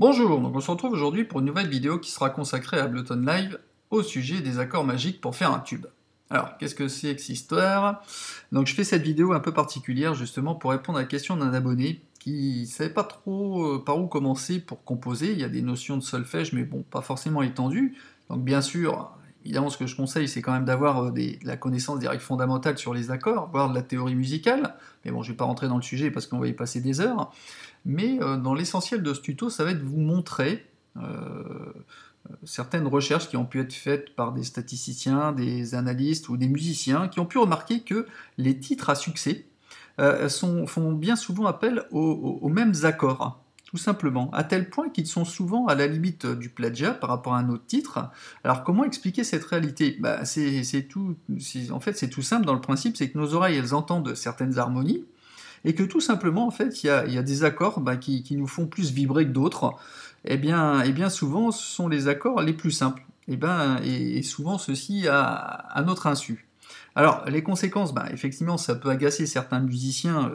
Bonjour, donc on se retrouve aujourd'hui pour une nouvelle vidéo qui sera consacrée à Ableton Live au sujet des accords magiques pour faire un tube. Alors, qu'est-ce que c'est que cette histoire? Donc je fais cette vidéo un peu particulière justement pour répondre à la question d'un abonné qui savait pas trop par où commencer pour composer. Il y a des notions de solfège, mais bon, pas forcément étendues. Donc bien sûr, évidemment, ce que je conseille, c'est quand même d'avoir de la connaissance des règles fondamentales sur les accords, voire de la théorie musicale. Mais bon, je vais pas rentrer dans le sujet parce qu'on va y passer des heures. Mais dans l'essentiel de ce tuto, ça va être vous montrer certaines recherches qui ont pu être faites par des statisticiens, des analystes ou des musiciens qui ont pu remarquer que les titres à succès font bien souvent appel aux mêmes accords, tout simplement, à tel point qu'ils sont souvent à la limite du plagiat par rapport à un autre titre. Alors comment expliquer cette réalité? En fait c'est tout simple dans le principe, c'est que nos oreilles elles entendent certaines harmonies, et que tout simplement, en fait, il y a des accords qui nous font plus vibrer que d'autres. Et bien souvent, ce sont les accords les plus simples. Et souvent, ceci à notre insu. Alors, les conséquences, effectivement, ça peut agacer certains musiciens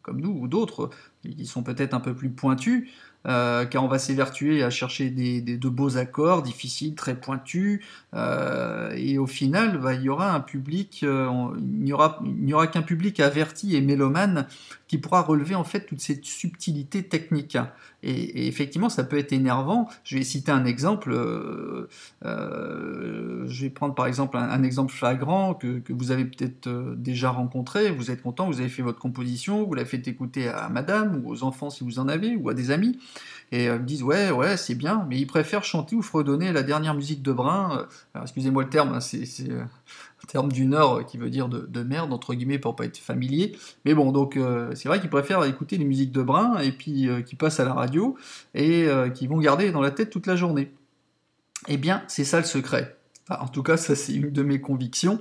comme nous ou d'autres, qui sont peut-être un peu plus pointus, car on va s'évertuer à chercher de beaux accords, difficiles, très pointus, et au final, il y aura un public, il n'y aura qu'un public averti et mélomane qui pourra relever en fait toute cette subtilité technique. Et effectivement, ça peut être énervant. Je vais citer un exemple. Je vais prendre par exemple un exemple flagrant que vous avez peut-être déjà rencontré. Vous êtes content, vous avez fait votre composition, vous l'avez fait écouter à madame ou aux enfants si vous en avez, ou à des amis, et ils me disent ouais c'est bien, mais ils préfèrent chanter ou fredonner la dernière musique de Brun. Alors excusez-moi le terme, c'est un terme du Nord qui veut dire de merde entre guillemets pour pas être familier, mais bon, donc c'est vrai qu'ils préfèrent écouter les musiques de Brun et puis qui passent à la radio et qui vont garder dans la tête toute la journée. Eh bien, c'est ça le secret. Enfin, en tout cas, ça c'est une de mes convictions,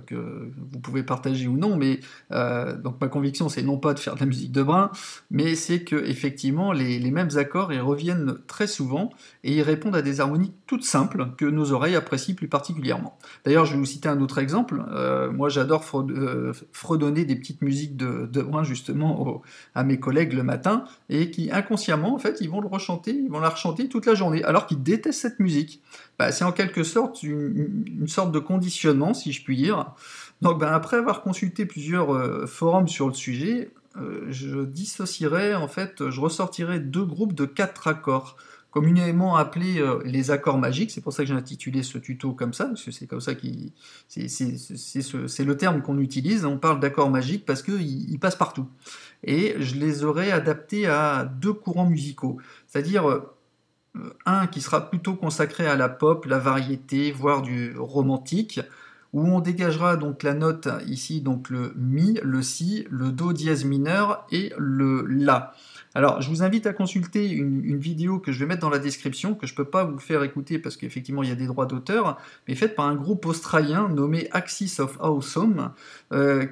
que vous pouvez partager ou non, mais donc ma conviction c'est non pas de faire de la musique de Brun, mais c'est que effectivement les mêmes accords ils reviennent très souvent et ils répondent à des harmonies toutes simples que nos oreilles apprécient plus particulièrement. D'ailleurs, je vais vous citer un autre exemple. Moi, j'adore fredonner des petites musiques de Brun justement à mes collègues le matin, et qui inconsciemment en fait ils vont la rechanter toute la journée, alors qu'ils détestent cette musique. C'est en quelque sorte une sorte de conditionnement, si je puis dire. Donc après avoir consulté plusieurs forums sur le sujet, je dissocierais, en fait, je ressortirais deux groupes de 4 accords, communément appelés les accords magiques. C'est pour ça que j'ai intitulé ce tuto comme ça, parce que c'est comme ça c'est le terme qu'on utilise. On parle d'accords magiques parce qu'ils passent partout. Et je les aurais adaptés à 2 courants musicaux, c'est-à-dire un qui sera plutôt consacré à la pop, la variété, voire du romantique, où on dégagera donc la note ici, donc le mi, le si, le do dièse mineur et le la. Alors je vous invite à consulter une vidéo que je vais mettre dans la description, que je peux pas vous faire écouter parce qu'effectivement il y a des droits d'auteur, mais faite par un groupe australien nommé Axis of Awesome,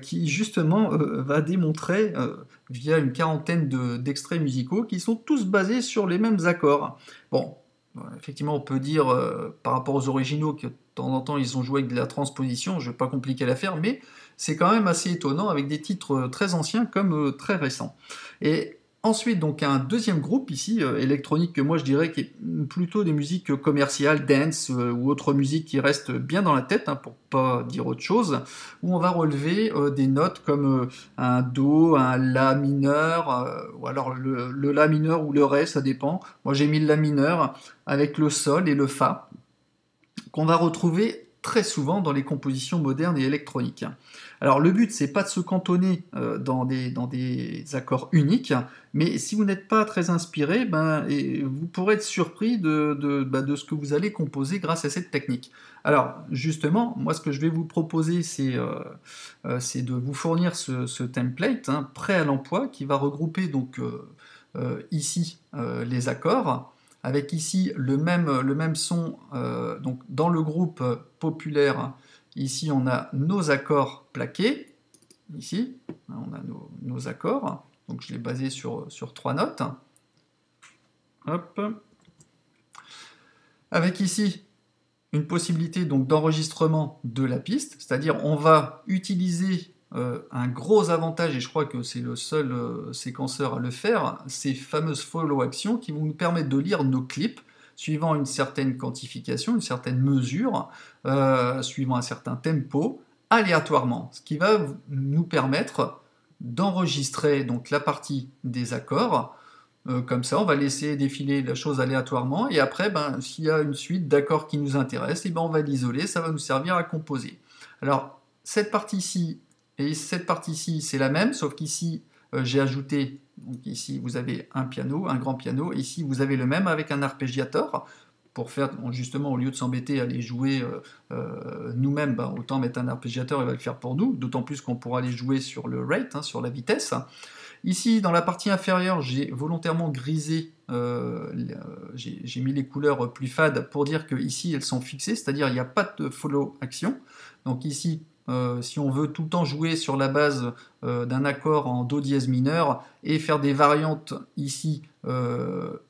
qui justement va démontrer via une quarantaine d'extraits musicaux qui sont tous basés sur les mêmes accords. Bon, effectivement, on peut dire, par rapport aux originaux, que de temps en temps ils ont joué avec de la transposition, je ne vais pas compliquer l'affaire, mais c'est quand même assez étonnant avec des titres très anciens comme très récents. Et ensuite, donc, un deuxième groupe ici, électronique, que moi je dirais qui est plutôt des musiques commerciales, dance, ou autres musiques qui restent bien dans la tête, pour pas dire autre chose, où on va relever des notes comme un do, un la mineur, ou alors le la mineur ou le ré, ça dépend. Moi j'ai mis le la mineur avec le sol et le fa, qu'on va retrouver très souvent dans les compositions modernes et électroniques. Alors le but c'est pas de se cantonner dans des accords uniques, mais si vous n'êtes pas très inspiré, vous pourrez être surpris de ce que vous allez composer grâce à cette technique. Alors justement, moi ce que je vais vous proposer c'est de vous fournir ce template prêt à l'emploi qui va regrouper donc ici les accords, avec ici le même son, donc dans le groupe populaire, ici on a nos accords plaqués, ici, on a nos accords, donc je l'ai basé sur 3 notes. Hop. Avec ici une possibilité donc d'enregistrement de la piste, c'est-à-dire on va utiliser un gros avantage, et je crois que c'est le seul séquenceur à le faire, ces fameuses follow actions qui vont nous permettre de lire nos clips suivant une certaine quantification, une certaine mesure, suivant un certain tempo, aléatoirement, ce qui va nous permettre d'enregistrer donc la partie des accords. Comme ça, on va laisser défiler la chose aléatoirement, et après, s'il y a une suite d'accords qui nous intéresse, on va l'isoler, ça va nous servir à composer. Alors, cette partie-ci et cette partie-ci, c'est la même, sauf qu'ici, j'ai ajouté, donc ici vous avez un piano, un grand piano, ici vous avez le même avec un arpégiateur, pour faire, justement, au lieu de s'embêter à les jouer nous-mêmes, autant mettre un arpégiateur, il va le faire pour nous, d'autant plus qu'on pourra les jouer sur le rate, sur la vitesse. Ici, dans la partie inférieure, j'ai volontairement grisé, j'ai mis les couleurs plus fades pour dire que ici elles sont fixées, c'est-à-dire il n'y a pas de follow action. Donc ici, si on veut tout le temps jouer sur la base d'un accord en Do dièse mineur et faire des variantes ici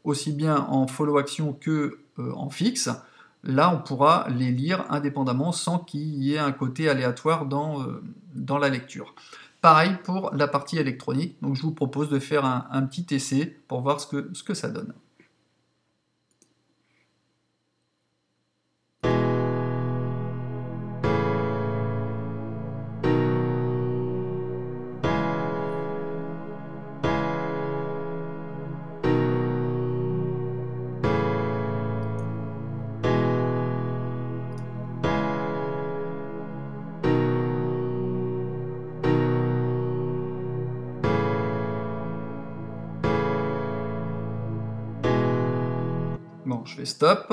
aussi bien en follow action que en fixe, là on pourra les lire indépendamment sans qu'il y ait un côté aléatoire dans la lecture. Pareil pour la partie électronique, donc je vous propose de faire un petit essai pour voir ce que ça donne. Bon, je fais stop,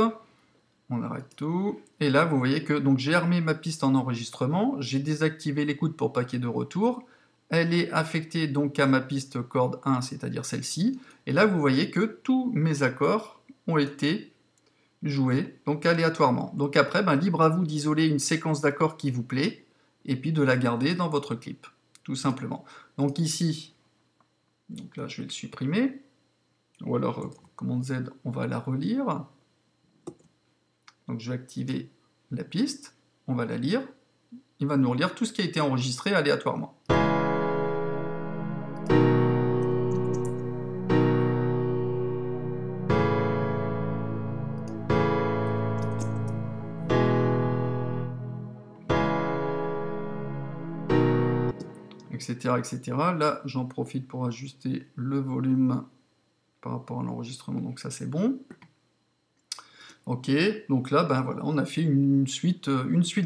on arrête tout, et là vous voyez que j'ai armé ma piste en enregistrement, j'ai désactivé l'écoute pour pas qu'il y ait de retour, elle est affectée donc à ma piste corde 1, c'est-à-dire celle-ci, et là vous voyez que tous mes accords ont été joués, donc aléatoirement. Donc après, libre à vous d'isoler une séquence d'accords qui vous plaît, et puis de la garder dans votre clip, tout simplement. Donc ici, donc là je vais le supprimer, ou alors commande Z, on va la relire. Donc je vais activer la piste, on va la lire, il va nous relire tout ce qui a été enregistré aléatoirement. Etc., etc. Là, j'en profite pour ajuster le volume par rapport à l'enregistrement, donc ça c'est bon. Ok, donc là, voilà, on a fait une suite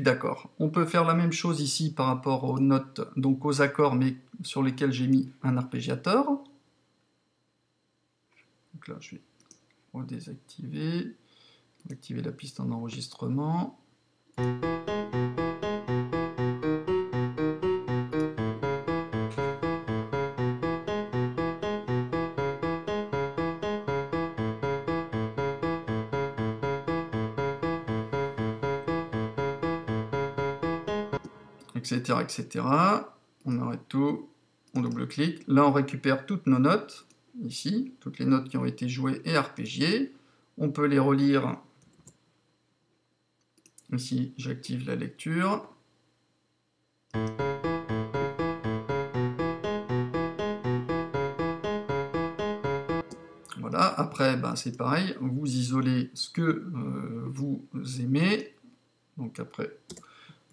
d'accords. On peut faire la même chose ici par rapport aux notes, donc aux accords, mais sur lesquels j'ai mis un arpégiateur. Donc là, je vais redésactiver, activer la piste en enregistrement. Etc., etc. On arrête tout, on double-clique. Là, on récupère toutes nos notes, ici, toutes les notes qui ont été jouées et arpégiées. On peut les relire. Ici, j'active la lecture. Voilà, après, c'est pareil, vous isolez ce que vous aimez. Donc après,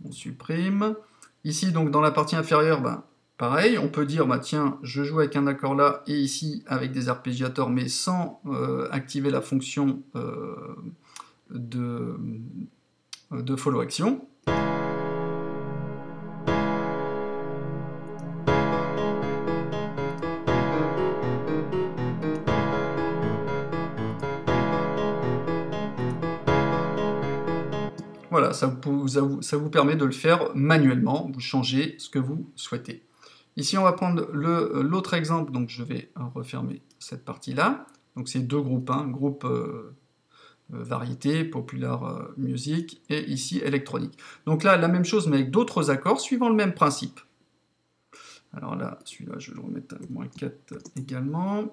on supprime. Ici, donc dans la partie inférieure, pareil, on peut dire, tiens, je joue avec un accord là, et ici avec des arpégiateurs, mais sans activer la fonction de follow action. Voilà, ça vous permet de le faire manuellement, vous changez ce que vous souhaitez. Ici, on va prendre l'autre exemple, donc je vais refermer cette partie-là. Donc c'est deux groupes, groupe variété, popular music, et ici électronique. Donc là, la même chose, mais avec d'autres accords, suivant le même principe. Alors là, celui-là, je vais le remettre à -4 également.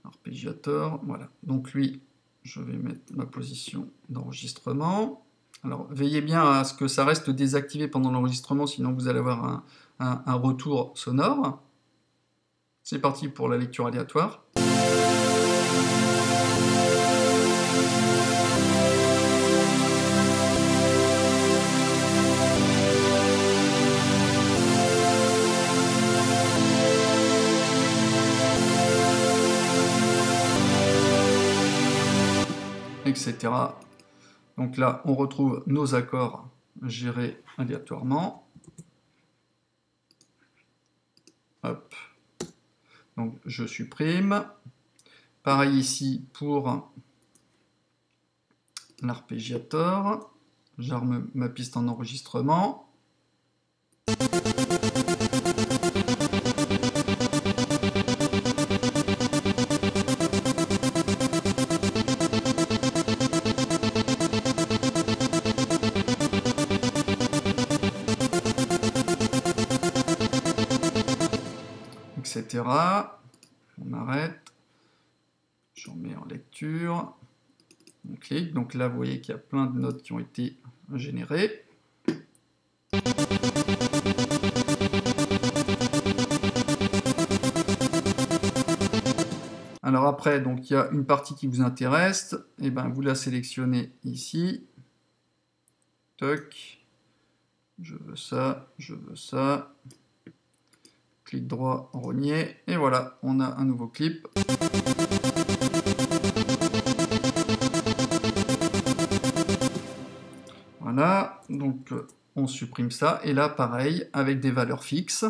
Arpégiateur, voilà. Donc lui, je vais mettre ma position d'enregistrement. Alors veillez bien à ce que ça reste désactivé pendant l'enregistrement, sinon vous allez avoir un retour sonore. C'est parti pour la lecture aléatoire. Etc. Donc là, on retrouve nos accords gérés aléatoirement. Hop. Donc je supprime. Pareil ici pour l'arpégiateur. J'arme ma piste en enregistrement. Etc. On arrête. Je remets en lecture. On clique. Donc là, vous voyez qu'il y a plein de notes qui ont été générées. Alors après, donc il y a une partie qui vous intéresse. Et ben vous la sélectionnez ici. Toc. Je veux ça, je veux ça. Clic droit, rogner, et voilà, on a un nouveau clip. Voilà, donc on supprime ça, et là pareil, avec des valeurs fixes.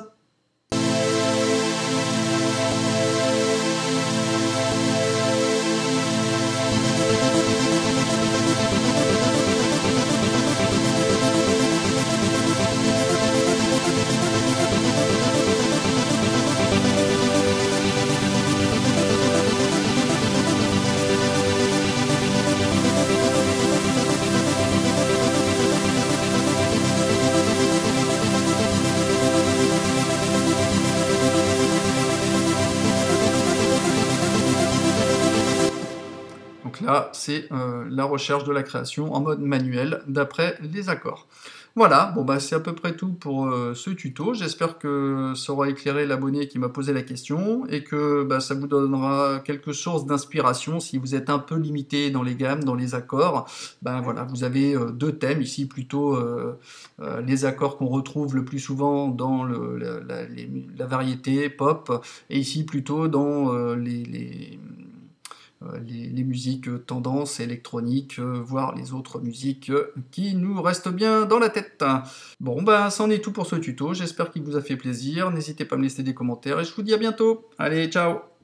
Donc là, c'est la recherche de la création en mode manuel, d'après les accords. Voilà, bon bah c'est à peu près tout pour ce tuto. J'espère que ça aura éclairé l'abonné qui m'a posé la question, et que bah, ça vous donnera quelques sources d'inspiration si vous êtes un peu limité dans les gammes, dans les accords. Ben voilà, vous avez deux thèmes, ici plutôt les accords qu'on retrouve le plus souvent dans la variété pop, et ici plutôt dans les musiques tendances électroniques, voire les autres musiques qui nous restent bien dans la tête. Bon, ben, c'en est tout pour ce tuto, j'espère qu'il vous a fait plaisir, n'hésitez pas à me laisser des commentaires, et je vous dis à bientôt. Allez, ciao!